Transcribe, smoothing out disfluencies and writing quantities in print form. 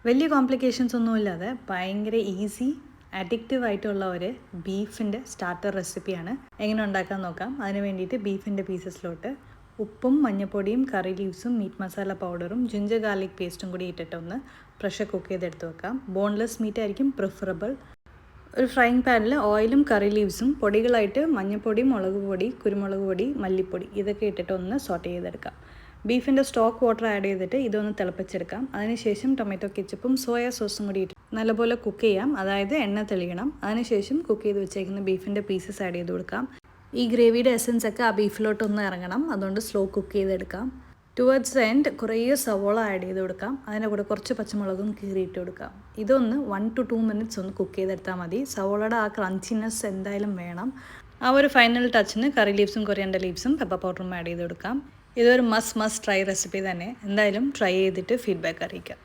വലിയ കോംപ്ലിക്കേഷൻസ് ഒന്നുമില്ലാതെ ഭയങ്കര ഈസി അഡിക്റ്റീവ് ആയിട്ടുള്ള ഒരു ബീഫിൻ്റെ സ്റ്റാർട്ടർ റെസിപ്പിയാണ്. എങ്ങനെ ഉണ്ടാക്കാൻ നോക്കാം. അതിന് വേണ്ടിയിട്ട് ബീഫിൻ്റെ പീസസിലോട്ട് ഉപ്പും മഞ്ഞൾപ്പൊടിയും കറി ലീവ്സും മീറ്റ് മസാല പൗഡറും ജിഞ്ചർ ഗാർലിക് പേസ്റ്റും കൂടി ഇട്ടിട്ട് ഒന്ന് പ്രഷർ കുക്ക് ചെയ്തെടുത്ത് വെക്കാം. ബോൺലെസ് മീറ്റ് ആയിരിക്കും പ്രിഫറബിൾ. ഒരു ഫ്രൈങ് പാനിൽ ഓയിലും കറി ലീവ്സും പൊടികളായിട്ട് മഞ്ഞൾപ്പൊടി, മുളക് പൊടി, കുരുമുളക് പൊടി, മല്ലിപ്പൊടി ഇതൊക്കെ ഇട്ടിട്ട് ഒന്ന് സോട്ട് ചെയ്തെടുക്കാം. ബീഫിൻ്റെ സ്റ്റോക്ക് വാട്ടർ ആഡ് ചെയ്തിട്ട് ഇതൊന്ന് തിളപ്പിച്ചെടുക്കാം. അതിനുശേഷം ടൊമാറ്റോ കെച്ചപ്പും സോയാ സോസും കൂടി ഇട്ട് നല്ലപോലെ കുക്ക് ചെയ്യാം. അതായത് എണ്ണ തെളിയണം. അതിനുശേഷം കുക്ക് ചെയ്ത് വെച്ചേക്കുന്ന ബീഫിൻ്റെ പീസസ് ആഡ് ചെയ്ത് കൊടുക്കാം. ഈ ഗ്രേവിയുടെ എസൻസ് ഒക്കെ ആ ബീഫിലോട്ടൊന്ന് ഇറങ്ങണം. അതുകൊണ്ട് സ്ലോ കുക്ക് ചെയ്തെടുക്കാം. ടുവേർഡ്സ് എൻഡ് കുറേ സവോള ആഡ് ചെയ്ത് കൊടുക്കാം. അതിൻ്റെ കൂടെ കുറച്ച് പച്ചമുളകും കീറിയിട്ട് കൊടുക്കാം. ഇതൊന്ന് 1 to 2 minutes ഒന്ന് കുക്ക് ചെയ്തെടുത്താൽ മതി. സവോളയുടെ ആ ക്രഞ്ചിനെസ് എന്തായാലും വേണം. ആ ഒരു ഫൈനൽ ടച്ചിന് കറി ലീവ്സും കൊറിയാൻഡർ ലീവ്സും പെപ്പർ പൗഡറും ആഡ് ചെയ്ത് കൊടുക്കാം. ഇതൊരു മസ്റ്റ് ട്രൈ റെസിപ്പി തന്നെ. എന്തായാലും ട്രൈ ചെയ്തിട്ട് ഫീഡ്ബാക്ക് അറിയിക്കാം.